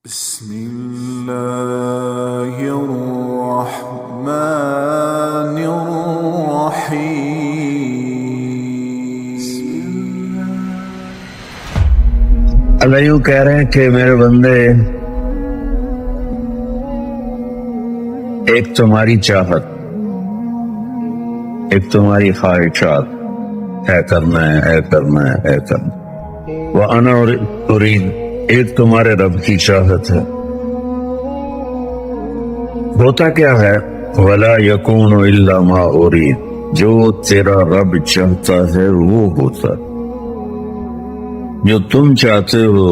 بسم الله الرحمن الرحيم. اللہ یوں کہہ رہے ہیں کہ میرے بندے، ایک تمہاری چاہت، ایک تمہاری خواہشات، اے کرنا ہے، اے کرنا ہے، اے کرنا، وَأَنَا أُرِيدُ، ایک تمہارے رب کی چاہت ہے۔ ہوتا کیا ہے؟ وَلَا يَكُونُ إِلَّا مَا أُرِيدُ، جو تیرا رب چاہتا ہے وہ ہوتا، جو تم چاہتے ہو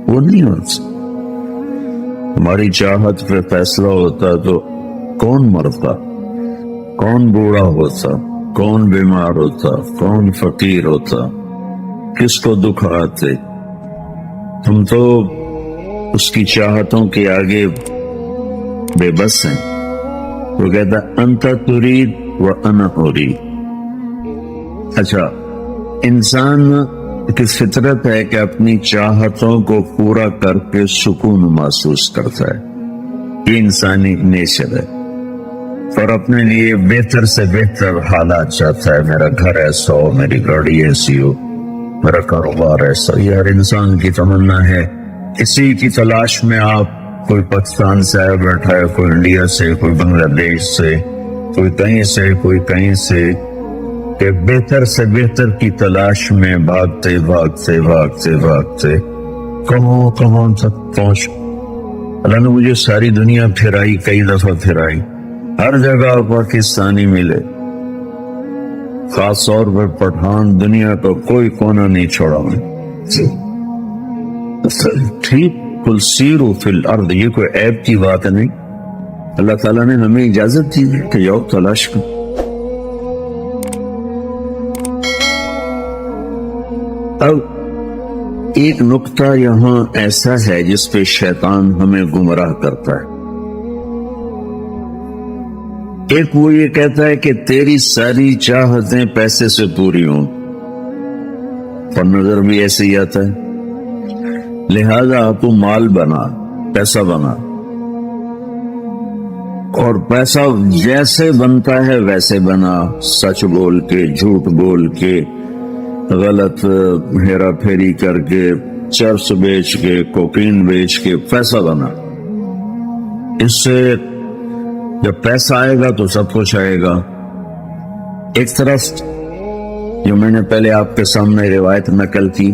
وہ نہیں ہوتا۔ ہماری چاہت پہ فیصلہ ہوتا تو کون مرتا، کون بوڑھا ہوتا، کون بیمار ہوتا، کون فقیر ہوتا، کس کو دکھ آتے۔ تم تو اس کی چاہتوں کے آگے بے بس ہیں۔ وہ کہتا انت ترید وانا ارید۔ اچھا، انسان کی فطرت ہے کہ اپنی چاہتوں کو پورا کر کے سکون محسوس کرتا ہے، یہ انسانی نیچر ہے، اور اپنے لیے بہتر سے بہتر حالات چاہتا ہے۔ میرا گھر ایسا ہو، میری گاڑی ایسی ہو، میرا کاروبار ایسا۔ یہ ہر انسان کی تمنا ہے۔ اسی کی تلاش میں آپ، کوئی پاکستان سے آیا بیٹھا ہے، کوئی انڈیا سے، کوئی بنگلہ دیش سے، کوئی کہیں سے، کوئی کہیں سے، کہ بہتر سے بہتر کی تلاش میں بھاگتے بھاگتے بھاگتے بھاگتے کہاں تک پہنچ۔ اللہ نے مجھے ساری دنیا پھرائی، کئی دفعہ پھرائی، ہر جگہ پاکستانی ملے، خاص طور پر پٹھان، دنیا کا کوئی کونا نہیں چھوڑا میں۔ ٹھیک، قل سیروا فی الارض، یہ کوئی عیب کی بات نہیں۔ اللہ تعالیٰ نے ہمیں اجازت دی کہ جاؤ تلاش کرو۔ اب ایک نقطہ یہاں ایسا ہے جس پہ شیطان ہمیں گمراہ کرتا ہے۔ ایک وہ یہ کہتا ہے کہ تیری ساری چاہتیں پیسے سے پوری ہوں، اور نظر بھی ایسے ہی آتا ہے، لہذا تو مال بنا، پیسہ بنا، اور پیسہ جیسے بنتا ہے ویسے بنا، سچ بول کے، جھوٹ بول کے، غلط ہیرا پھیری کر کے، چرس بیچ کے، کوکین بیچ کے پیسہ بنا۔ اس سے جب پیسہ آئے گا تو سب کچھ آئے گا۔ ایک طرف جو میں نے پہلے آپ کے سامنے روایت نقل کی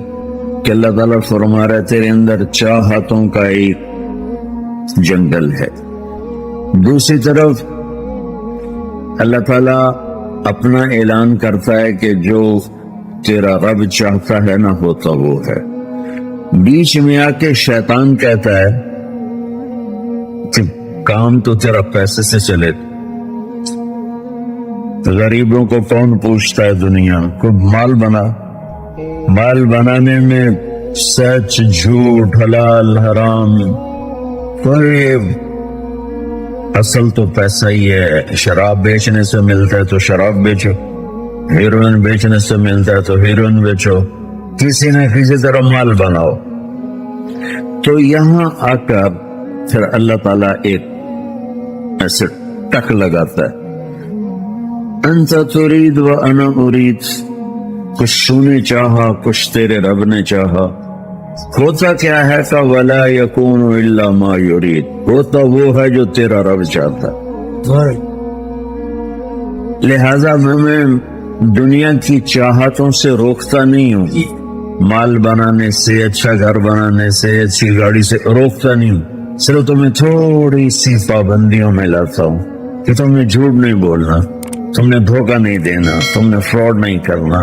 کہ اللہ تعالیٰ فرما رہے تیرے اندر چاہتوں کا ایک جنگل ہے، دوسری طرف اللہ تعالیٰ اپنا اعلان کرتا ہے کہ جو تیرا رب چاہتا ہے نہ ہوتا وہ ہے۔ بیچ میں آ کے شیطان کہتا ہے کہ کام تو تیرا پیسے سے چلے، غریبوں کو کون پوچھتا ہے دنیا کو؟ مال بنا، مال بنانے میں سچ جھوٹ حلال حرام، کوئی اصل تو پیسہ ہی ہے۔ شراب بیچنے سے ملتا ہے تو شراب بیچو، ہیروئن بیچنے سے ملتا ہے تو ہیروئن بیچو، کسی نہ کسی طرح مال بناؤ۔ تو یہاں آ کر پھر اللہ تعالیٰ ایک ایسے ٹک لگاتا ہے، انت ترید وانا ارید، کچھ تو نے چاہا، کچھ تیرے رب نے چاہا۔ ہوتا کیا ہے کہ ولا یکون الا ما یرید، ہوتا وہ ہے جو تیرا رب چاہتا ہے۔ لہذا میں دنیا کی چاہتوں سے روکتا نہیں ہوں، مال بنانے سے، اچھا گھر بنانے سے، اچھی گاڑی سے روکتا نہیں ہوں، صرف تمہیں تھوڑی سی پابندیوں میں لاتا ہوں کہ تم نے جھوٹ نہیں بولنا، تم نے دھوکہ نہیں دینا، تم نے فراڈ نہیں کرنا،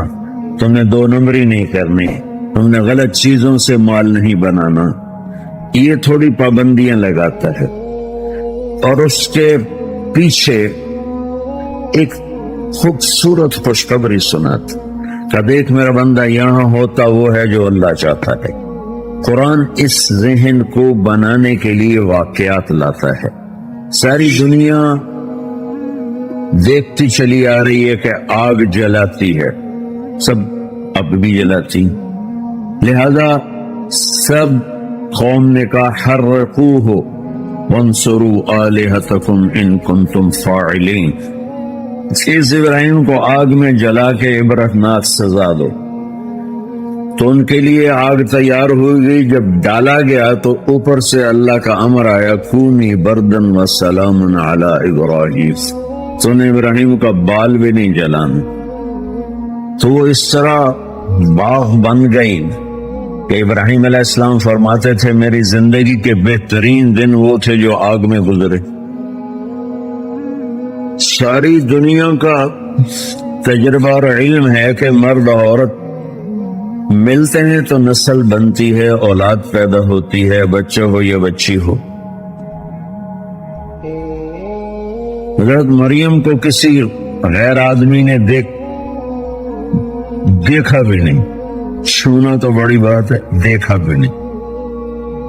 تم نے دو نمبری نہیں کرنی، تم نے غلط چیزوں سے مال نہیں بنانا۔ یہ تھوڑی پابندیاں لگاتا ہے، اور اس کے پیچھے ایک خوبصورت خوشخبری سناتا کہ دیکھ میرا بندہ، یہاں ہوتا وہ ہے جو اللہ چاہتا ہے۔ قرآن اس ذہن کو بنانے کے لیے واقعات لاتا ہے۔ ساری دنیا دیکھتی چلی آ رہی ہے کہ آگ جلاتی ہے، سب اب بھی جلاتی، لہذا سب قوم نے کہا حرقوہ وانصروا آلہتکم ان کنتم فاعلین، اس ابراہیم کو آگ میں جلا کے عبرتناک سزا دو۔ تو ان کے لیے آگ تیار ہو گئی، جب ڈالا گیا تو اوپر سے اللہ کا امر آیا کونی بردن و سلام علی ابراہیم، تو نے ابراہیم کا بال بھی نہیں جلانا۔ تو وہ اس طرح باغ بن گئی کہ ابراہیم علیہ السلام فرماتے تھے میری زندگی کے بہترین دن وہ تھے جو آگ میں گزرے۔ ساری دنیا کا تجربہ اور علم ہے کہ مرد اور عورت ملتے ہیں تو نسل بنتی ہے، اولاد پیدا ہوتی ہے، بچہ ہو یا بچی ہو۔ حضرت مریم کو کسی غیر آدمی نے دیکھا بھی نہیں، چھونا تو بڑی بات ہے، دیکھا بھی نہیں،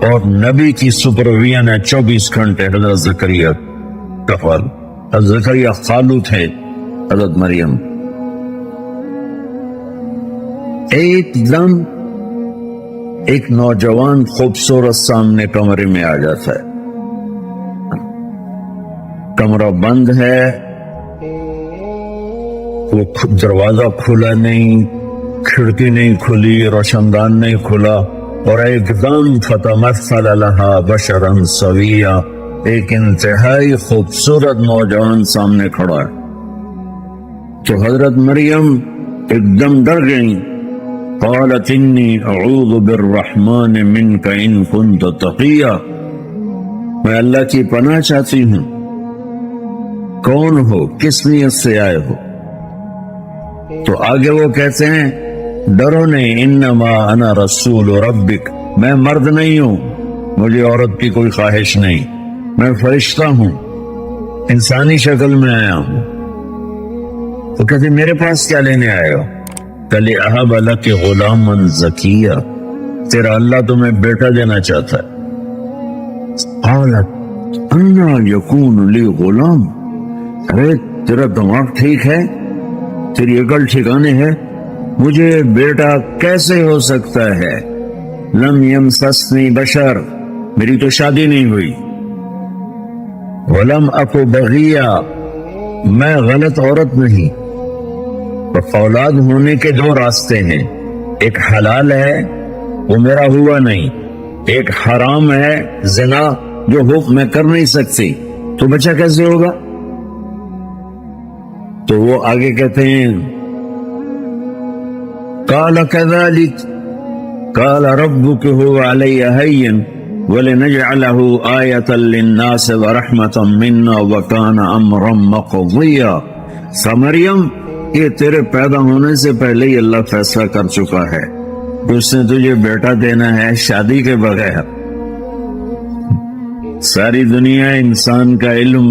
اور نبی کی سپرویژن ہے 24 گھنٹے حضرت زکریا کا خالو، حضرت زکریا خالو تھے حضرت مریم۔ ایک دم ایک نوجوان خوبصورت سامنے کمرے میں آ جاتا ہے، کمرہ بند ہے، وہ دروازہ کھلا نہیں، کھڑکی نہیں کھلی، روشن دان نہیں کھلا، اور ایک دم فتمثل لها بشرا سویا، ایک انتہائی خوبصورت نوجوان سامنے کھڑا ہے۔ تو حضرت مریم ایک دم ڈر گئی، قالت انی اعوذ بالرحمن منک ان کنت تقیا، میں اللہ کی پناہ چاہتی ہوں، کون ہو، کس نیت سے آئے ہو؟ تو آگے وہ کہتے ہیں ڈرو نہیں، انما انا رسول ربک، میں مرد نہیں ہوں، مجھے عورت کی کوئی خواہش نہیں، میں فرشتہ ہوں، انسانی شکل میں آیا ہوں۔ تو کہتے میرے پاس کیا لینے آئے ہو؟ لِأَهَبَ لَكِ غُلَامًا زَكِيًّا، تیرا اللہ تمہیں بیٹا دینا چاہتا ہے۔ قالت اَنَّىٰ يَكُونُ لِي غُلَامٌ، ارے تیرا دماغ ٹھیک ہے، تیری عقل ٹھکانے ہے، مجھے بیٹا کیسے ہو سکتا ہے؟ لم يمسسنی بشر، میری تو شادی نہیں ہوئی، ولم اکو بغیا، میں غلط عورت نہیں۔ اولاد ہونے کے دو راستے ہیں، ایک حلال ہے وہ میرا ہوا نہیں، ایک حرام ہے زنا جو حکم میں کر نہیں سکتی، تو بچہ کیسے ہوگا؟ تو وہ آگے کہتے ہیں قال كذلك قال ربك هو علي هين وَلِنَجْعَلَهُ آيَةً لِلنَّاسِ وَرَحْمَةً مِنَّا وَكَانَ أَمْرًا مَقْضِيًّا۔ مریم، یہ تیرے پیدا ہونے سے پہلے ہی اللہ فیصلہ کر چکا ہے، اس نے تجھے بیٹا دینا ہے شادی کے بغیر۔ ساری دنیا انسان کا علم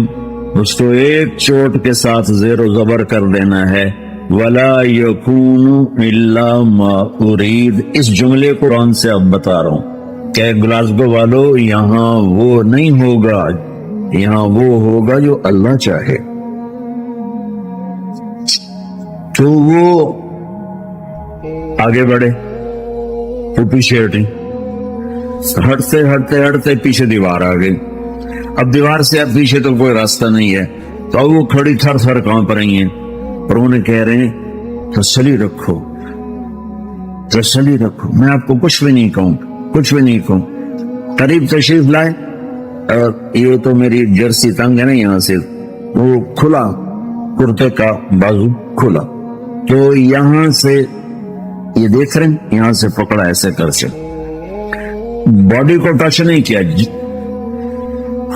اس کو ایک چوٹ کے ساتھ زیر و زبر کر دینا ہے، وَلَا يَكُونُ إِلَّا مَا أُرِيدُ۔ اس جملے قرآن سے اب بتا رہا ہوں کہ گلاسگو والو، یہاں وہ نہیں ہوگا، یہاں وہ ہوگا جو اللہ چاہے۔ تو وہ آگے بڑھے، وہ پیچھے ہٹی، ہٹتے ہٹتے ہٹتے پیچھے دیوار آ گئی۔ اب دیوار سے اب پیچھے تو کوئی راستہ نہیں ہے، تو اب وہ کھڑی تھر تھر کانپ رہی ہیں، اور انہیں کہہ رہے ہیں تسلی رکھو، تسلی رکھو، میں آپ کو کچھ بھی نہیں کہوں، کچھ بھی نہیں کہوں۔ قریب تشریف لائے، اور یہ تو میری جرسی تنگ ہے نا، یہاں سے وہ کھلا، کرتے کا بازو کھلا، تو یہاں سے یہ دیکھ رہے ہیں، یہاں سے پکڑا ایسے کر سے، باڈی کو ٹچ نہیں کیا،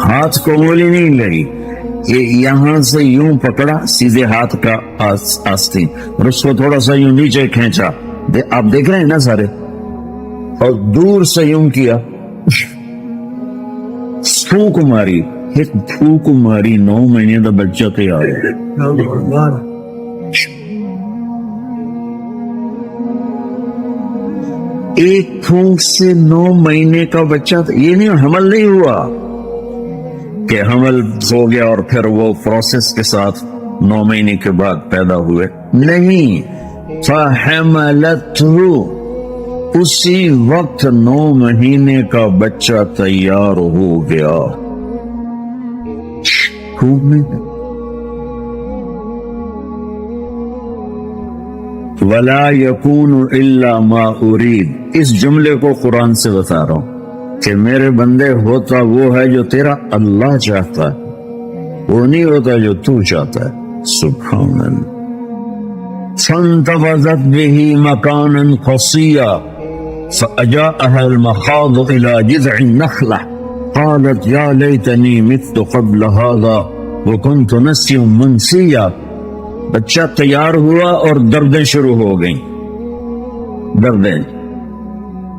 ہاتھ کو انگلی نہیں لگی، یہ یہاں سے یوں پکڑا سیدھے ہاتھ کا آستین، اور اس کو تھوڑا سا یوں نیچے کھینچا، آپ دیکھ رہے ہیں نا سارے، اور دور سے یوں کیا، پھونک ماری، ایک پھونک ماری، 9 مہینے کا بچہ تیار ہے۔ ایک پھونک سے 9 مہینے کا بچہ، یہ نہیں حمل نہیں ہوا کہ حمل ہو گیا اور پھر وہ پروسیس کے ساتھ 9 مہینے کے بعد پیدا ہوئے، نہیں، فحملته، اسی وقت 9 مہینے کا بچہ تیار ہو گیا. خوب نہیں. وَلَا يَكُونُ إِلَّا مَا أُرِيدُ. اس جملے کو قرآن سے بتا رہا ہوں کہ میرے بندے ہوتا وہ ہے جو تیرا اللہ چاہتا ہے، وہ نہیں ہوتا جو تو چاہتا ہے. سبحان اللہ. فَانْتَبَذَتْ بِهِ مَكَانًا قَصِيًّا فَأَجَاءَهَا الْمَخَاضُ إِلَى جِذْعِ النَّخْلَةِ قَالَتْ يَا لَيْتَنِي مِتُّ قَبْلَ هَذَا وَكُنْتُ نَسْيًّا مَنْسِيًّا. بچہ تیار ہوا اور دردیں شروع ہو گئیں. دردیں،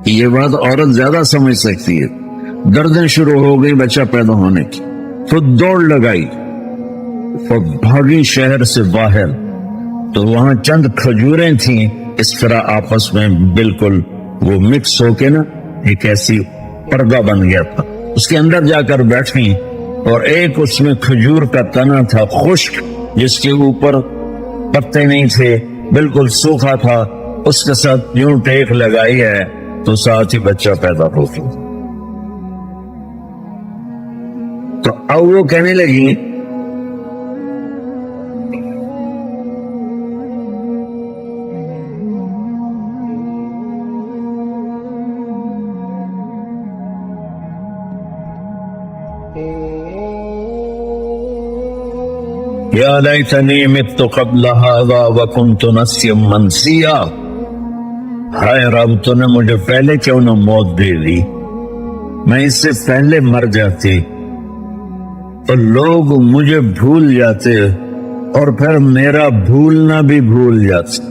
یہ بات عورت زیادہ سمجھ سکتی ہے. دردیں شروع ہو گئی بچہ پیدا ہونے کی، تو دوڑ لگائی اور بھاگی شہر سے باہر. تو وہاں چند کھجوریں تھیں اس طرح آپس میں بالکل وہ مکس ہو کے نا ایک ایسی پردہ بن گیا تھا. اس کے اندر جا کر بیٹھی اور ایک اس میں کھجور کا تنا تھا خشک، جس کے اوپر پتے نہیں تھے، بالکل سوکھا تھا. اس کے ساتھ یوں ٹیک لگائی ہے تو ساتھ ہی بچہ پیدا ہو گیا. تو اب وہ کہنے لگی یا لیتنی مت قبل هذا وکنت نسیا منسیا. ہائے رب، تو نے مجھے پہلے کیوں نہ موت دے دی، میں اس سے پہلے مر جاتی اور لوگ مجھے بھول جاتے اور پھر میرا بھولنا بھی بھول جاتے.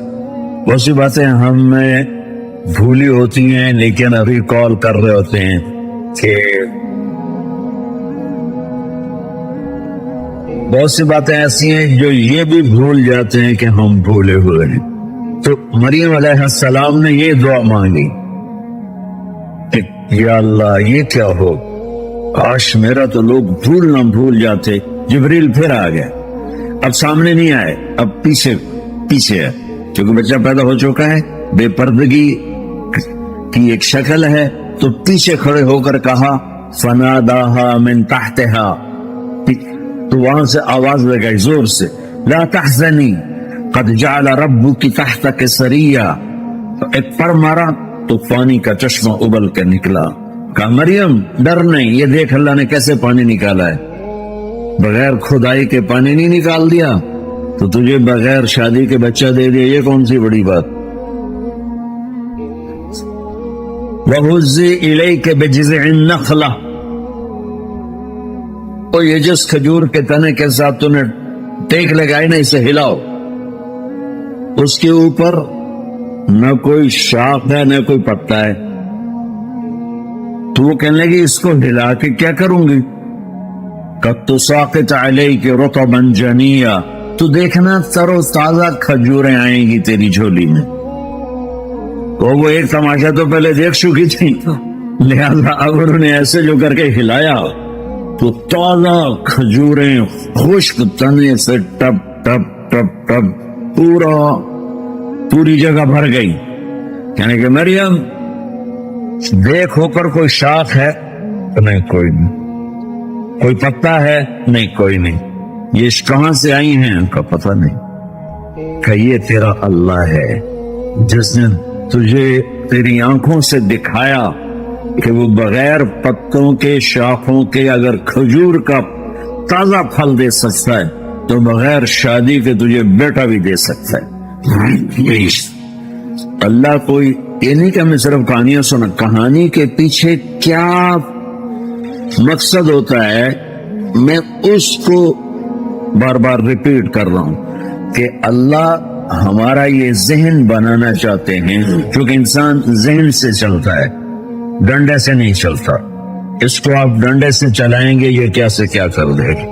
بہت سی باتیں ہم میں بھولی ہوتی ہیں لیکن ریکال کر رہے ہوتے ہیں کہ بہت سی باتیں ایسی ہیں جو یہ بھی بھول جاتے ہیں کہ ہم بھولے ہوئے ہیں. تو مریم علیہ السلام نے یہ دعا مانگی کہ یا اللہ یہ کیا ہو، کاش میرا تو لوگ بھول نہ بھول جاتے. جبریل پھر آ گیا. اب سامنے نہیں آئے، اب پیچھے ہے، کیونکہ بچہ پیدا ہو چکا ہے، بے پردگی کی ایک شکل ہے. تو پیچھے کھڑے ہو کر کہا فناداها من تحتها. تو وہاں سے آواز لگائی زور سے، لا تحزنی قد جعل ربک تحتک سریا. ایک پر مارا تو پانی کا چشمہ ابل کے نکلا. کہا مریم ڈر نہیں، یہ دیکھ اللہ نے کیسے پانی نکالا ہے. بغیر کھدائی کے پانی نہیں نکال دیا تو تجھے بغیر شادی کے بچہ دے دیا، یہ کون سی بڑی بات. وَهُزِّي إِلَيْكَ بِجِذْعِ النَّخْلَةِ. اور یہ جس کھجور کے تنے کے ساتھ تو نے ٹیک لگائی نا، اسے ہلاؤ. اس کے اوپر نہ کوئی شاخ ہے نہ کوئی پتا ہے. تو وہ کہنے لگی اس کو ہلا کے کیا کروں گی. قد تساقط علیک رطبا جنیا. تو دیکھنا تر و تازہ کھجوریں آئیں گی تیری جھولی میں. تو وہ ایک تماشا تو پہلے دیکھ چکی تھی، لہذا اب انہوں نے ایسے جو کر کے ہلایا تو تازہ کھجوریں خشک تنے سے ٹپ ٹپ ٹپ ٹپ پوری جگہ بھر گئی. یعنی کہ مریم دیکھ ہو کر کوئی شاخ ہے نہیں، کوئی نہیں. کوئی پتا ہے نہیں، کوئی نہیں. یہ کہاں سے آئی ہیں ان کا پتہ نہیں. کہ یہ تیرا اللہ ہے جس نے تجھے تیری آنکھوں سے دکھایا کہ وہ بغیر پتوں کے شاخوں کے اگر کھجور کا تازہ پھل دے سکتا ہے تو بغیر شادی کے تجھے بیٹا بھی دے سکتا ہے. اللہ کوئی یہ نہیں کہ ہمیں صرف کہانیاں سنا، کہانی کے پیچھے کیا مقصد ہوتا ہے میں اس کو بار بار ریپیٹ کر رہا ہوں کہ اللہ ہمارا یہ ذہن بنانا چاہتے ہیں، کیونکہ انسان ذہن سے چلتا ہے، ڈنڈے سے نہیں چلتا. اس کو آپ ڈنڈے سے چلائیں گے یہ کیا سے کیا کر دے گا.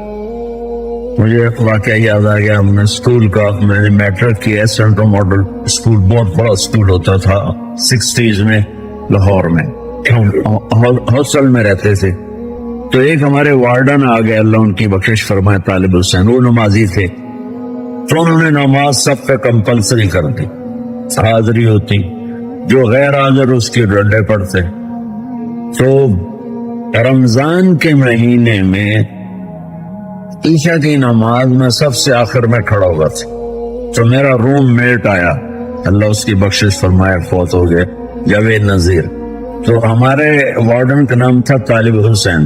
مجھے واقعہ یاد آ گیا، ہم نے اسکول کا، میں نے میٹرک کیا، سینٹرل ماڈل اسکول بہت بڑا اسکول ہوتا تھا 60s میں لاہور میں، ہاسٹل میں رہتے تھے. تو ایک ہمارے وارڈن آ گئے، اللہ ان کی بخشش فرمائے، طالب حسین، وہ نمازی تھے. تو انہوں نے نماز سب پہ کمپلسری کر دی، حاضری ہوتی. جو غیر حاضر اس کے ڈنڈے پڑتے. تو رمضان کے مہینے میں عشاء کی نماز میں سب سے آخر میں کھڑا ہوا تھا. تو میرا روم میٹ آیا، اللہ اس کی بخشش فرمائے، فوت ہو گئے، جاوید نذیر. تو ہمارے وارڈن کا نام تھا طالب حسین.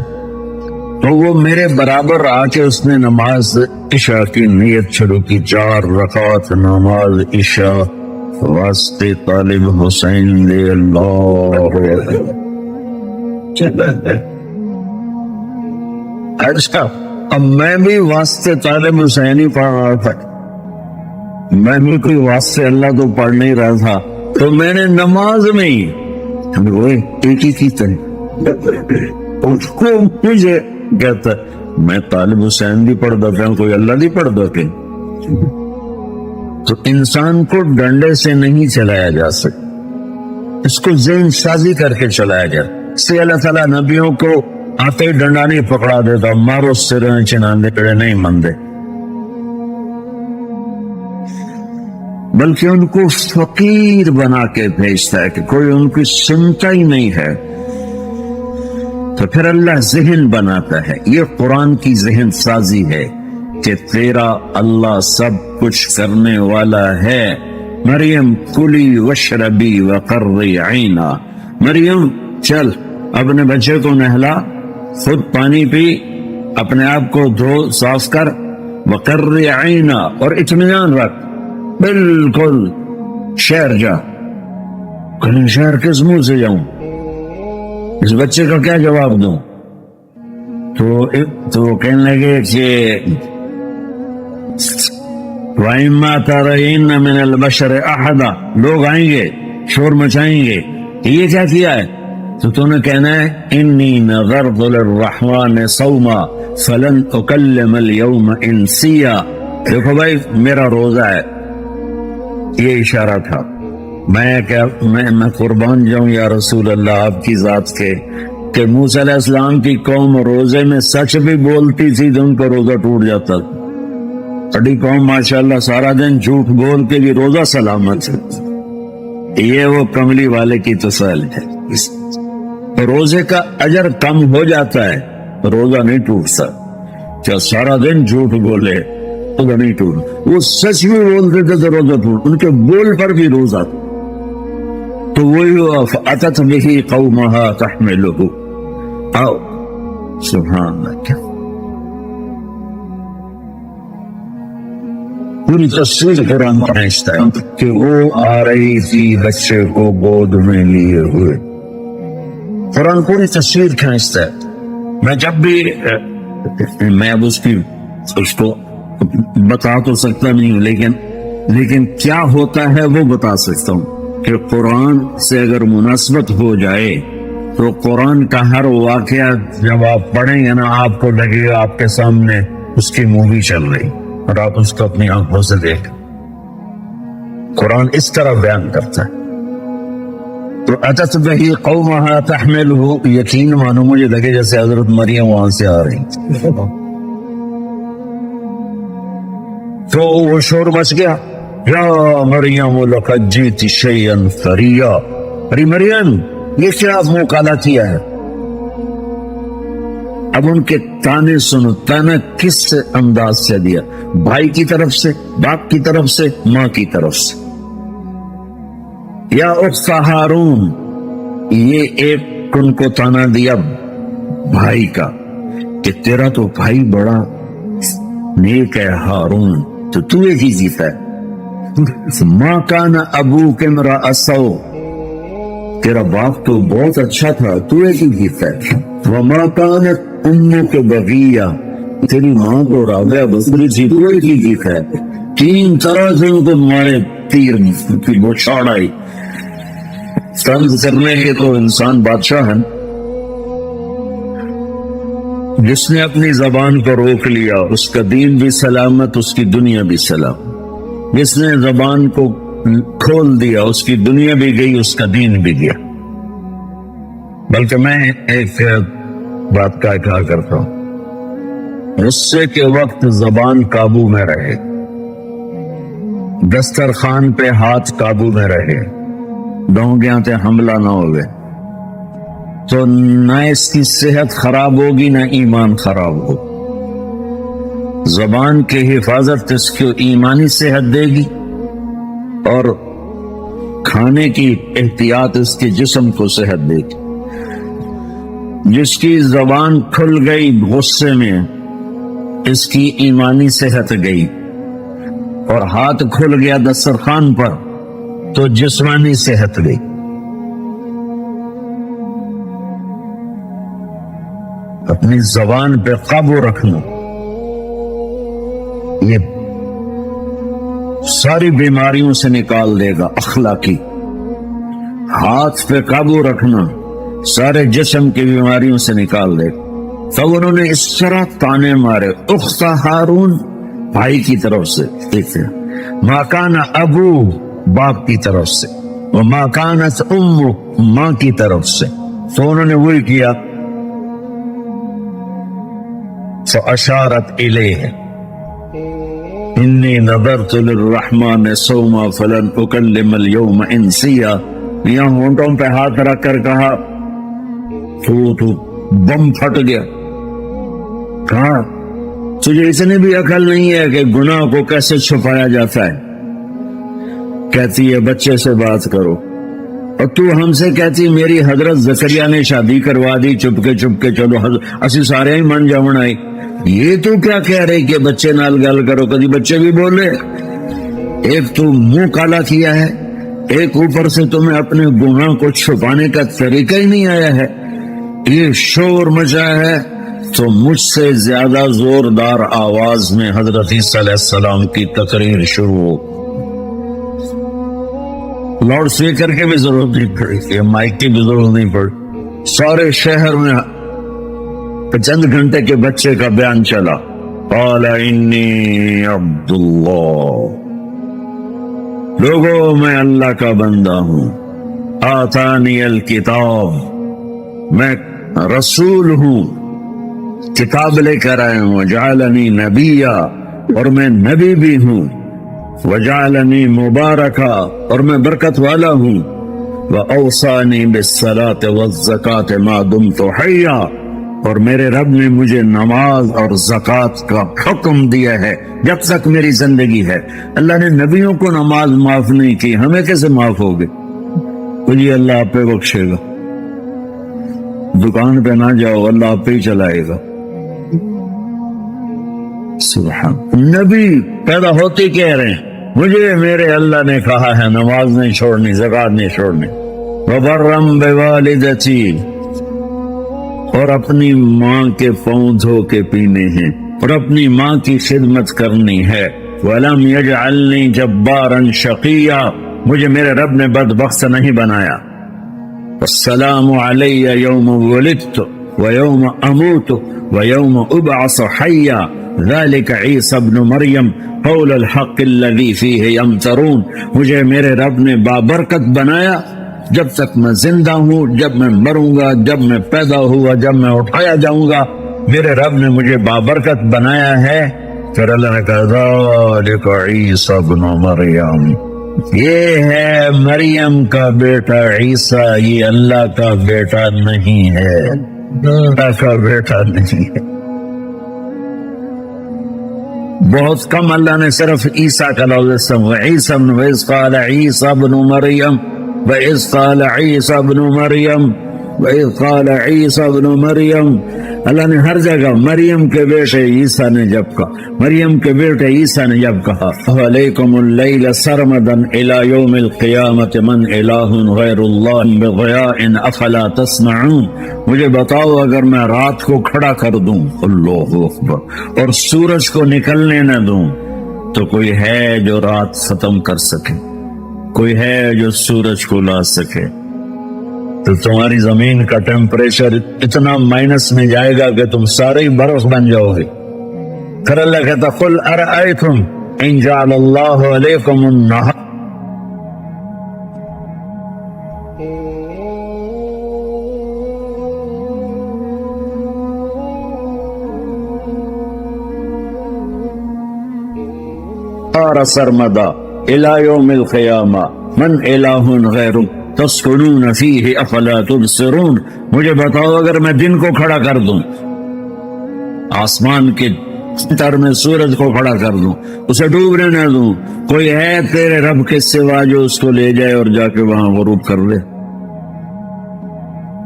تو وہ میرے برابر آ کے اس نے نماز عشاء کی نیت شروع کی. 4 رکعت نماز عشاء واسطے طالب حسین دے اللہ. اچھا، اب میں بھی واسطے طالب حسین ہی پڑھ رہا تھا، میں بھی کوئی واسطے اللہ تو پڑھ نہیں رہا تھا. تو میں نے نماز میں ہی ایک ہی کی مجھے کہتا میں طالب حسین بھی پڑھتا تھا، کوئی اللہ نہیں پڑھتا کہ. تو انسان کو ڈنڈے سے نہیں چلایا جا سکتا، اس کو ذہن سازی کر کے چلایا جائے. اس لیے اللہ تعالیٰ نبیوں کو آتے ہی ڈنڈا نہیں پکڑا دیتا، مارو سرے چناندے پڑے نہیں مندے، بلکہ ان کو فقیر بنا کے بھیجتا ہے کہ کوئی ان کی سنتا ہی نہیں ہے. تو پھر اللہ ذہن بناتا ہے. یہ قرآن کی ذہن سازی ہے کہ تیرا اللہ سب کچھ کرنے والا ہے. مریم کلی وشربی وقرری عینا، مریم چل اپنے بچے کو نہلا، خود پانی پی، اپنے آپ کو دھو صاف کر، وقرری عینا، اور اطمینان رکھ، بالکل شہر جا. کہیں شہر کس منہ سے جاؤں، اس بچے کا کیا جواب دوں؟ تو وہ کہنے لگے کہ وَإِمَّا تَرَيِنَّ مِنَ الْبَشَرِ أَحَدًا، لوگ آئیں گے شور مچائیں گے، یہ کیا کیا ہے؟ تو نے کہنا ہے انی نذرت للرحمن صوما فلن اکلم اليوم انسیا. دیکھو بھائی میرا روزہ ہے، یہ اشارہ تھا. میں قربان جاؤں یا رسول اللہ آپ کی ذات کے کہ موسیٰ علیہ السلام کی قوم روزے میں سچ بھی بولتی تھی تو ان کا روزہ ٹوٹ جاتا. بڑی قوم ماشاءاللہ سارا دن جھوٹ بول کے بھی روزہ سلامت ہے. یہ وہ کملی والے کی تسل ہے. روزے کا اجر کم ہو جاتا ہے، روزہ نہیں ٹوٹتا. کیا سارا دن جھوٹ بولے روزہ نہیں ٹوٹ، وہ سچ بھی بولتے تھے تو روزہ ٹوٹ، ان کے بول پر بھی روزہ. تو وہی فأتت به قومها تحمله. آؤ سبحان اللہ، کیا پوری تصویر قرآن پہنچتا ہے کہ وہ آ رہی تھی بچے کو گود میں لیے ہوئے. قرآن پوری تصویر کھینچتا ہے. میں جب بھی میں اب اس کو بتا تو سکتا نہیں ہوں، لیکن کیا ہوتا ہے وہ بتا سکتا ہوں کہ قرآن سے اگر مناسبت ہو جائے تو قرآن کا ہر واقعہ جب آپ پڑھیں گے نا آپ کو لگے گا آپ کے سامنے اس کی مووی چل رہی اور آپ اس کو اپنی آنکھوں سے دیکھ. قرآن اس طرح بیان کرتا ہے. تو اتت بہ قومها تحملہ، یقین مانو مجھے لگے جیسے حضرت مریم وہاں سے آ رہی. تو وہ شور مچ گیا، یا مریم لقد جئت شیئا فریا. ارے مریم یہ کیا منہ کالا کیا ہے؟ اب ان کے تانے سنو. تانا کس انداز سے دیا؟ بھائی کی طرف سے، باپ کی طرف سے، ماں کی طرف سے. یا اخت ہارون، یہ ایک ان کو تانا دیا بھائی کا کہ تیرا تو بھائی بڑا نیک ہے ہارون، تو ایک ہی جیتا ہے. ماں کان ابوک امرأ سوء، تیرا باپ تو بہت اچھا تھا، تو ایک ہی جیتا ہے. وما کانت امک بغیہ، تیری ماں کو رابعہ بصری تھی، تو ایک ہی جیتا ہے. 3 طرح سے ان کو مارے تیر کی بوچھاڑ آئی. طنز کرنے کے تو انسان بادشاہ ہے. جس نے اپنی زبان کو روک لیا اس کا دین بھی سلامت، اس کی دنیا بھی سلام. جس نے زبان کو کھول دیا اس کی دنیا بھی گئی، اس کا دین بھی گیا. بلکہ میں ایک بات کا کہا کرتا ہوں، غصے کے وقت زبان قابو میں رہے، دسترخوان پہ ہاتھ قابو میں رہے، ڈونگیاں تے حملہ نہ ہوئے تو نہ اس کی صحت خراب ہوگی نہ ایمان خراب ہو. زبان کی حفاظت اس کو ایمانی صحت دے گی اور کھانے کی احتیاط اس کے جسم کو صحت دے گی. جس کی زبان کھل گئی غصے میں اس کی ایمانی صحت گئی، اور ہاتھ کھل گیا دسترخوان پر تو جسمانی صحت گئی. اپنی زبان پہ قابو رکھنا یہ ساری بیماریوں سے نکال دے گا. اخلاقی ہاتھ پہ قابو رکھنا سارے جسم کی بیماریوں سے نکال دے گا. تب انہوں نے اس طرح تانے مارے. اخت ہارون بھائی کی طرف سے، دیکھتے ہیں، ما کان ابو باپ کی طرف سے، وہ ما کانت امو ماں کی طرف سے. تو انہوں نے وہی کیا. فاشارت الیہ انی نذرت للرحمن صوما فلن اکلم اليوم انسیا. یہاں ہونٹوں پہ ہاتھ رکھ کر کہا تو بم پھٹ گیا. کہا تجھے اتنی بھی عقل نہیں ہے کہ گناہ کو کیسے چھپایا جاتا ہے. کہتی ہے بچے سے بات کرو، اور تو ہم سے کہتی میری حضرت زکریا نے شادی کروا دی چپ کے چلو اسی سارے ہی من جمن آئی. یہ تو کیا کہہ رہے کہ بچے نال گل کرو؟ کبھی بچے بھی بولے. ایک تو منہ کالا کیا ہے، ایک اوپر سے تمہیں اپنے گناہ کو چھپانے کا طریقہ ہی نہیں آیا ہے. یہ شور مچا ہے. تو مجھ سے زیادہ زوردار آواز میں حضرت عیسیٰ علیہ السلام کی تقریر شروع ہو. لاؤڈ اسپیکر کی بھی ضرورت نہیں پڑی، مائک کی بھی ضرورت نہیں پڑی. سارے شہر میں چند گھنٹے کے بچے کا بیان چلا. قال انی عبد اللہ، لوگوں میں اللہ کا بندہ ہوں. آتانی الکتاب، میں رسول ہوں، کتاب لے کر آئے ہوں. جعلنی نبیا، اور میں نبی بھی ہوں. وجعلنی مبارکا، اور میں برکت والا ہوں. وأوصانی بالصلاة والزکاة ما دمت حیا، اور میرے رب نے مجھے نماز اور زکوٰۃ کا حکم دیا ہے جب تک میری زندگی ہے. اللہ نے نبیوں کو نماز معاف نہیں کی، ہمیں کیسے معاف ہوگی؟ بولیے اللہ آپ پہ بخشے گا. دکان پہ نہ جاؤ، اللہ آپ پہ ہی چلائے گا. سبحان. نبی پیدا ہوتے کہہ رہے ہیں مجھے میرے اللہ نے کہا ہے نماز نہیں چھوڑنی، زکوٰۃ نہیں چھوڑنی. وبرم بوالدتی، اور اپنی ماں کے پاؤں دھو کے پینے ہیں، اور اپنی ماں کی خدمت کرنی ہے. وَلَمْ يَجْعَلْنِي جَبَّارًا شَقِيًّا، مجھے میرے رب نے بدبخت نہیں بنایا. السلام علی یوم ولدت ویوم اموت ویوم ابعث حیا ذلک عیسی ابن مریم قول الحق الذی فیہ یمترون. مجھے میرے رب نے بابرکت بنایا جب تک میں زندہ ہوں، جب میں مروں گا، جب میں پیدا ہوا، جب میں اٹھایا جاؤں گا، میرے رب نے مجھے بابرکت بنایا ہے. پھر اللہ نے کہا ذالک عیسی ابن مریم، یہ ہے مریم کا بیٹا عیسیٰ، یہ اللہ کا بیٹا نہیں ہے، اللہ کا بیٹا نہیں ہے. بہت کم اللہ نے صرف عیسیٰ کا لفظ استعمال. عیسیٰ ابن، وَإِذْ قَالَ عیسیٰ ابن مریم، وَإِذْ قَالَ عیسیٰ ابن مریم، وَإِذْ قَالَ عیسیٰ ابن مریم. اللہ نے ہر جگہ مریم کے بیٹے عیسیٰ نے جب کہا، مریم کے بیٹے عیسیٰ نے جب کہا علیکم اللیل سرمدا الی یوم القیامت من الہ غیر اللہ بضیاء افلا تسمعون. مجھے بتاؤ اگر میں رات کو کھڑا کر دوں، اللہ اکبر، اور سورج کو نکلنے نہ دوں، تو کوئی ہے جو رات ختم کر سکے؟ کوئی ہے جو سورج کو لا سکے؟ تو تمہاری زمین کا ٹیمپریچر اتنا مائنس میں جائے گا کہ تم سارے ہی برف بن جاؤ گے. پھر اللہ کہتا قل ارأیتم ان جعل اللہ علیکم النہار. سرمدا الی یوم القیامہ من الہ غیر. تسکنون فیہ افلا تبصرون، مجھے بتاؤ اگر میں دن کو کھڑا کر دوں، آسمان کے سر میں سورج کو کھڑا کر دوں، اسے ڈوبنے نہ دوں، کوئی ہے تیرے رب کے سوا جو اس کو لے جائے اور جا کے وہاں غروب کر لے؟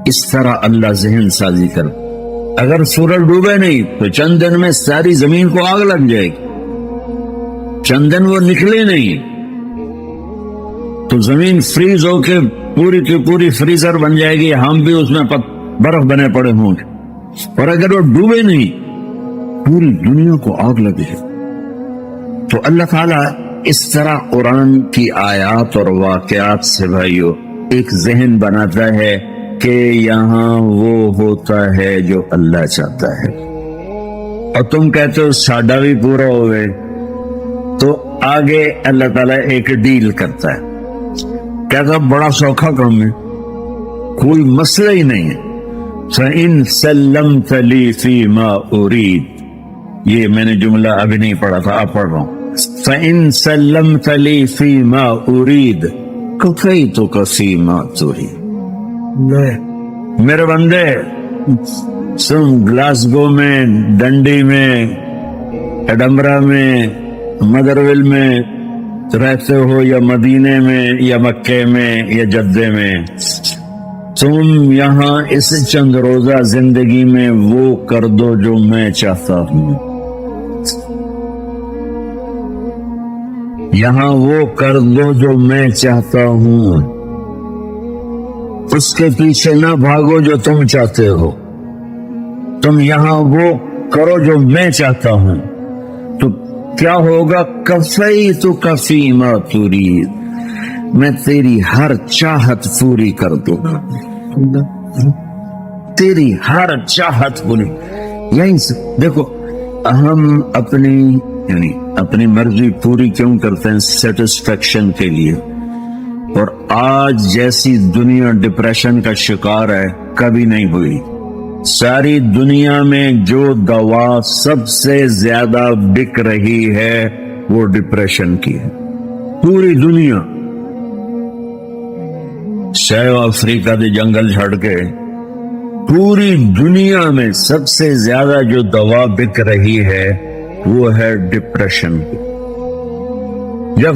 اس طرح اللہ ذہن سازی کر، اگر سورج ڈوبے نہیں تو چند دن میں ساری زمین کو آگ لگ جائے گی، چند دن وہ نکلے نہیں تو زمین فریز ہو کے پوری کی پوری فریزر بن جائے گی، ہم بھی اس میں برف بنے پڑے ہوں گے، اور اگر وہ ڈوبے نہیں پوری دنیا کو آگ لگے۔ تو اللہ تعالیٰ اس طرح قرآن کی آیات اور واقعات سے بھائیو ایک ذہن بناتا ہے کہ یہاں وہ ہوتا ہے جو اللہ چاہتا ہے، اور تم کہتے ہو ساڈا بھی پورا ہوئے، تو آگے اللہ تعالیٰ ایک ڈیل کرتا ہے، کہتا بڑا سوکھا کام ہے، کوئی مسئلہ ہی نہیں ہے، فَإِن سَلَّمْتَ لِي فِي مَا أُرِيدُ، یہ میں نے جملہ ابھی نہیں پڑھا تھا، اب پڑھ رہا ہوں، فَإِن سَلَّمْتَ لِي فِي مَا أُرِيدُ كَفَيْتُكَ فِي مَا تُرِيدُ۔ میرے بندے تم گلاسگو میں، ڈنڈی میں، ایڈمبرا میں، مدرویل میں رہتے ہو، یا مدینے میں، یا مکے میں، یا جدے میں، تم یہاں اس چند روزہ زندگی میں وہ کر دو جو میں چاہتا ہوں، یہاں وہ کر دو جو میں چاہتا ہوں، اس کے پیچھے نہ بھاگو جو تم چاہتے ہو، تم یہاں وہ کرو جو میں چاہتا ہوں، تو کیا ہوگا؟ کفیتک فی ما ترید، میں تیری ہر چاہت پوری کر دوں گا، تیری ہر چاہت پوری۔ یہی دیکھو ہم اپنی مرضی پوری کیوں کرتے ہیں؟ سیٹسفیکشن کے لیے، اور آج جیسی دنیا ڈپریشن کا شکار ہے کبھی نہیں ہوئی۔ ساری دنیا میں جو دوا سب سے زیادہ بک رہی ہے وہ ڈپریشن کی ہے، پوری دنیا، سیو افریقہ دے جنگل چھڑ کے پوری دنیا میں سب سے زیادہ جو دوا بک رہی ہے وہ ہے ڈپریشن کی۔ جب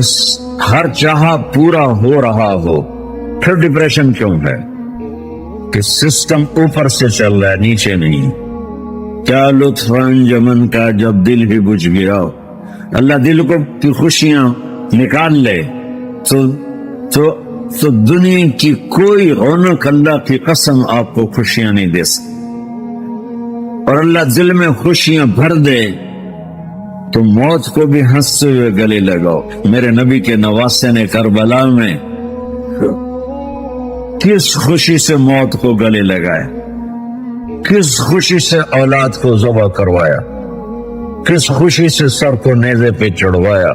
ہر چاہا پورا ہو رہا ہو پھر ڈپریشن کیوں ہے؟ کہ سسٹم اوپر سے چل رہا ہے، نیچے نہیں۔ کیا لطف انجمن کا جب دل ہی بجھ گیا، اللہ دل کو کی خوشیاں نکال لے تو دنیا کی کوئی رونق اللہ کی قسم آپ کو خوشیاں نہیں دے سکتی، اور اللہ دل میں خوشیاں بھر دے تو موت کو بھی ہنستے ہوئے گلے لگاؤ۔ میرے نبی کے نواسے نے کربلا میں کس خوشی سے موت کو گلے لگائے، کس خوشی سے اولاد کو ذبح کروایا، کس خوشی سے سر کو نیزے پہ چڑھوایا۔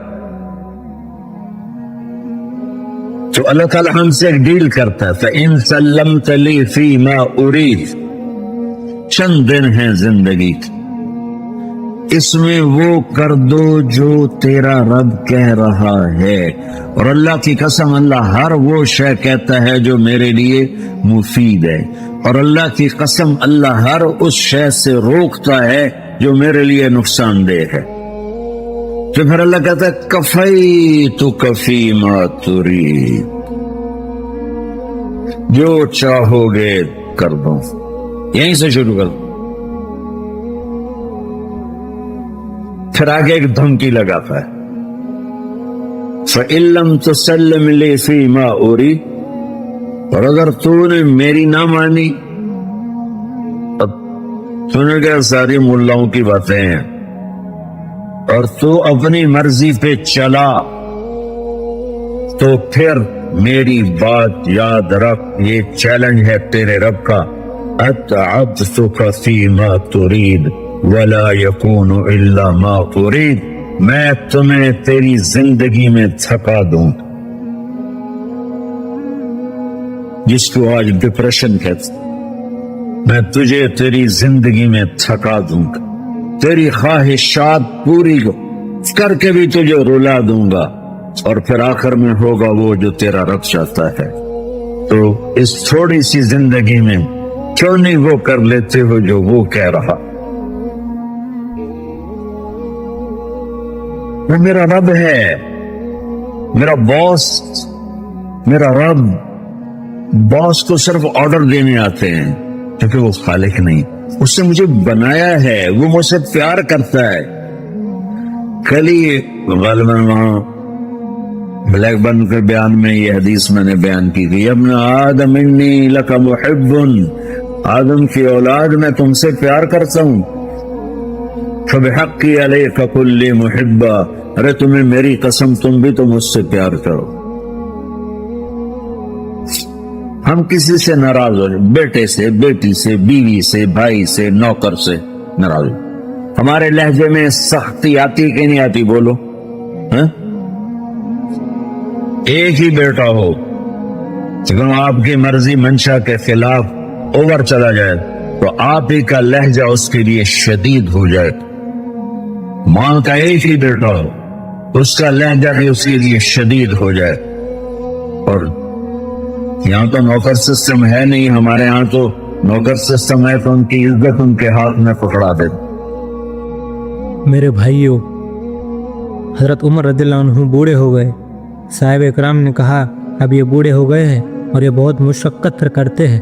تو اللہ تعالیٰ ہم سے ایک ڈیل کرتا ہے، فَإِن سَلَّمْتَ لِي فِي مَا أُرِيدُ، چند دن ہیں زندگی کی، اس میں وہ کر دو جو تیرا رب کہہ رہا ہے، اور اللہ کی قسم اللہ ہر وہ شے کہتا ہے جو میرے لیے مفید ہے، اور اللہ کی قسم اللہ ہر اس شے سے روکتا ہے جو میرے لیے نقصان دہ ہے۔ تو پھر اللہ کہتا ہے کفیتک فی ما ترید، جو چاہو گے کر دو، یہیں سے شروع کر دو۔ پھر آگے ایک دھمکی لگاتا ہے، فَإِن لَّمْ تُسَلِّمْ لِي فِي مَا أُرِيدُ، اور اگر تو نے میری نہ مانی، تو نے کہا ساری ملاؤں کی باتیں ہیں، اور تو اپنی مرضی پہ چلا، تو پھر میری بات یاد رکھ، یہ چیلنج ہے تیرے رب کا، أَتْعَبْتُكَ فِي مَا تُرِيدُ وَلَا يَكُونُ إِلَّا مَا أُرِيدُ، میں تمہیں تیری زندگی میں تھکا دوں، جس کو آج ڈپریشن کہتے، میں تجھے تیری زندگی میں تھکا دوں گا، تیری خواہشات پوری کر کے بھی تجھے رلا دوں گا، اور پھر آخر میں ہوگا وہ جو تیرا رب چاہتا ہے۔ تو اس تھوڑی سی زندگی میں کیوں نہیں وہ کر لیتے ہو جو وہ کہہ رہا؟ وہ میرا رب ہے، میرا باس، میرا رب۔ باس کو صرف آرڈر دینے آتے ہیں کیونکہ وہ خالق نہیں، اس نے مجھے بنایا ہے، وہ مجھ سے پیار کرتا ہے۔ کل ہی غالباً وہاں بلیک برن کے بیان میں یہ حدیث میں نے بیان کی تھی، ابن آدم انی لک محب، آدم کی اولاد میں تم سے پیار کرتا ہوں، فبحقی علیک کل محبہ، ارے تمہیں میری قسم تم بھی تو مجھ سے پیار کرو۔ ہم کسی سے ناراض ہو، بیٹے سے، بیٹی سے، بیوی سے، بھائی سے، نوکر سے ناراض ہو، ہمارے لہجے میں سختی آتی کہ نہیں آتی؟ بولو ہاں؟ ایک ہی بیٹا ہو لیکن آپ کی مرضی منشا کے خلاف اوور چلا جائے تو آپ ہی کا لہجہ اس کے لیے شدید ہو جائے۔ ماں کا ایک ہی بیٹا ہو، اس کا لہجہ بھی اس کے لیے شدید ہو جائے۔ اور یہاں تو نوکر سسٹم ہے نہیں، ہمارے ہاں تو نوکر سسٹم ہے تو ان کی عزت ان کے ہاتھ میں پکڑا دے۔ میرے بھائیوں، حضرت عمر رضی اللہ عنہ بوڑھے ہو گئے۔ صاحب اکرام نے کہا اب یہ بوڑھے ہو گئے ہیں اور یہ بہت مشقت کرتے ہیں،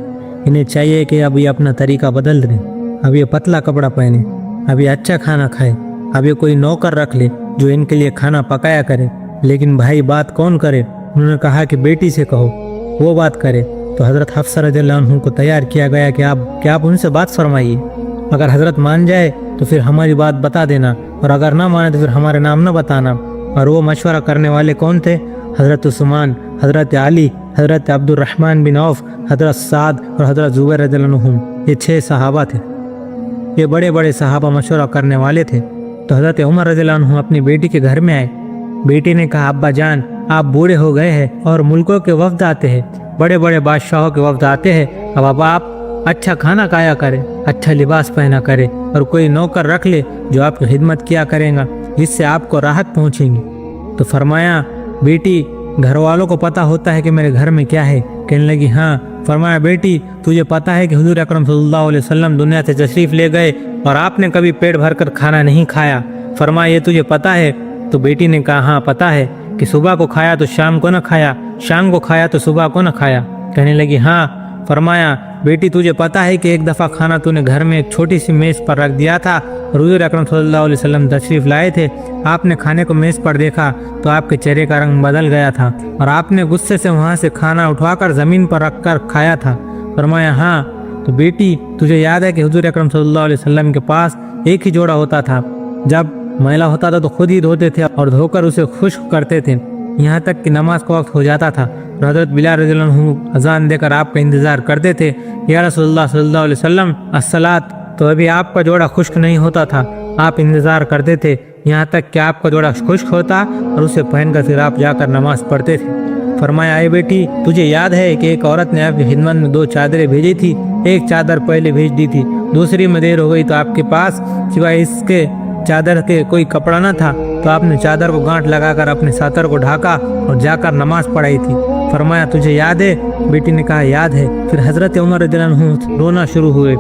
انہیں چاہیے کہ اب یہ اپنا طریقہ بدل دیں، اب یہ پتلا کپڑا پہنے، اب یہ اچھا کھانا کھائے، اب یہ کوئی نوکر رکھ لے جو ان کے لیے کھانا پکایا کرے۔ لیکن بھائی بات کون کرے؟ انہوں نے کہا کہ بیٹی سے کہو وہ بات کرے۔ تو حضرت حفصہ رضی اللہ عنہ کو تیار کیا گیا کہ آپ ان سے بات فرمائیے، اگر حضرت مان جائے تو پھر ہماری بات بتا دینا، اور اگر نہ مانے تو پھر ہمارے نام نہ بتانا۔ اور وہ مشورہ کرنے والے کون تھے؟ حضرت عثمان، حضرت علی، حضرت عبد الرحمن بن عوف، حضرت سعد اور حضرت زبیر رضی اللہ عنہ، یہ 6 صحابہ تھے۔ یہ بڑے بڑے صحابہ مشورہ کرنے والے تھے۔ تو حضرت عمر رضی اللہ عنہ اپنی بیٹی کے گھر میں آئے۔ بیٹی نے کہا ابا جان آپ بوڑھے ہو گئے ہیں اور ملکوں کے وفد آتے ہیں، بڑے بڑے بادشاہوں کے وفد آتے ہیں، اب آپ اچھا کھانا کھایا کرے، اچھا لباس پہنا کرے، اور کوئی نوکر رکھ لے جو آپ کی خدمت کیا کرے گا، جس سے آپ کو راحت پہنچے گی۔ تو فرمایا بیٹی گھر والوں کو پتہ ہوتا ہے کہ میرے گھر میں کیا ہے؟ کہنے لگی ہاں۔ فرمایا بیٹی تجھے پتہ ہے کہ حضور اکرم صلی اللہ علیہ وسلم دنیا سے تشریف لے گئے اور آپ نے کبھی پیٹ بھر کر کھانا نہیں کھایا؟ فرمایا یہ تجھے پتہ ہے؟ تو بیٹی نے کہا ہاں پتہ ہے، کہ صبح کو کھایا تو شام کو نہ کھایا، شام کو کھایا تو صبح کو نہ کھایا۔ کہنے لگی ہاں۔ فرمایا بیٹی تجھے پتہ ہے کہ ایک دفعہ کھانا تو نے گھر میں ایک چھوٹی سی میز پر رکھ دیا تھا اور حضور اکرم صلی اللہ علیہ وسلم تشریف لائے تھے، آپ نے کھانے کو میز پر دیکھا تو آپ کے چہرے کا رنگ بدل گیا تھا اور آپ نے غصے سے وہاں سے کھانا اٹھا کر زمین پر رکھ کر کھایا تھا؟ فرمایا ہاں۔ تو بیٹی تجھے یاد ہے کہ حضور اکرم صلی اللہ علیہ وسلم کے پاس ایک ہی جوڑا ہوتا تھا، جب میلا ہوتا تھا تو خود ہی دھوتے تھے اور دھو کر اسے خشک کرتے تھے، یہاں تک کہ نماز کا وقت ہو جاتا تھا۔ حضرت بلال رضی اللہ عنہ اذان دے کر آپ کا انتظار کرتے تھے، یا رسول اللہ صلی اللہ علیہ وسلم الصلاۃ، تو ابھی آپ کا جوڑا خشک نہیں ہوتا تھا، آپ انتظار کرتے تھے یہاں تک کہ آپ کا جوڑا خشک ہوتا اور اسے پہن کر پھر آپ جا کر نماز پڑھتے تھے۔ فرمایا اے بیٹی تجھے یاد ہے کہ ایک عورت نے آپ کی خدمت میں 2 چادریں بھیجی تھی، ایک چادر پہلے بھیج دی تھی، دوسری میں دیر ہو گئی تو آپ کے پاس سوائے اس کے چادر کے کوئی کپڑا نہ تھا، تو آپ نے چادر کو گانٹھ لگا کر اپنے ساتر کو ڈھاکا اور جا کر نماز پڑھائی تھی۔ فرمایا تجھے یاد ہے؟ بیٹی نے کہا یاد ہے۔ پھر حضرت عمر رضی اللہ عنہ رونا شروع ہوئے۔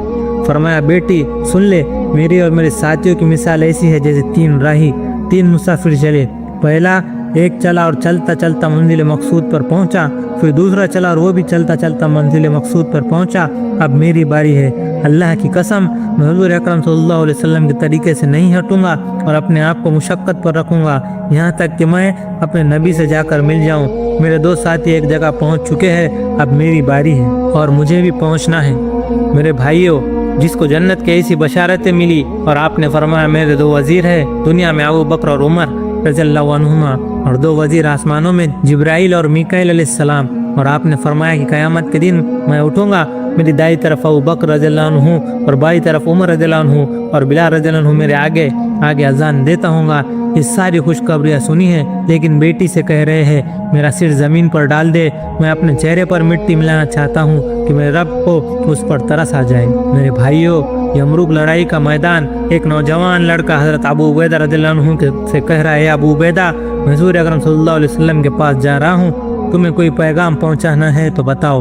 فرمایا بیٹی سن لے، میری اور میرے ساتھیوں کی مثال ایسی ہے جیسے 3 راہی، 3 مسافر چلے، پہلا ایک چلا اور چلتا چلتا منزل مقصود پر پہنچا، پھر دوسرا چلا اور وہ بھی چلتا چلتا منزل مقصود پر پہنچا، اب میری باری ہے، اللہ کی قسم میں حضور اکرم صلی اللہ علیہ وسلم کے طریقے سے نہیں ہٹوں گا اور اپنے آپ کو مشقت پر رکھوں گا یہاں تک کہ میں اپنے نبی سے جا کر مل جاؤں۔ میرے 2 ساتھی ایک جگہ پہنچ چکے ہیں، اب میری باری ہے اور مجھے بھی پہنچنا ہے۔ میرے بھائیوں، جس کو جنت کی ایسی بشارتیں ملی اور آپ نے فرمایا میرے 2 وزیر ہیں دنیا میں، ابو بکر اور عمر رضی اللہ عنہما، اور 2 وزیر آسمانوں میں جبرائیل اور میکائیل علیہ السلام، اور آپ نے فرمایا کہ قیامت کے دن میں اٹھوں گا، میری دائیں طرف ابو بکر رضی اللہ عنہ اور بائیں طرف عمر رضی اللہ عنہ اور بلال رضی اللہ عنہ میرے آگے اذان دیتا ہوں گا۔ یہ ساری خوشخبریاں سنی ہیں، لیکن بیٹی سے کہہ رہے ہیں میرا سر زمین پر ڈال دے، میں اپنے چہرے پر مٹی ملانا چاہتا ہوں کہ میرے رب کو اس پر ترس آ جائے۔ میرے بھائیوں، یمروک لڑائی کا میدان، ایک نوجوان لڑکا حضرت ابو عبیدہ رضی اللہ عنہ سے کہہ رہا ہے ابو عبیدہ میں حضور اکرم صلی اللہ علیہ وسلم کے پاس جا رہا ہوں، تمہیں کوئی پیغام پہنچانا ہے تو بتاؤ۔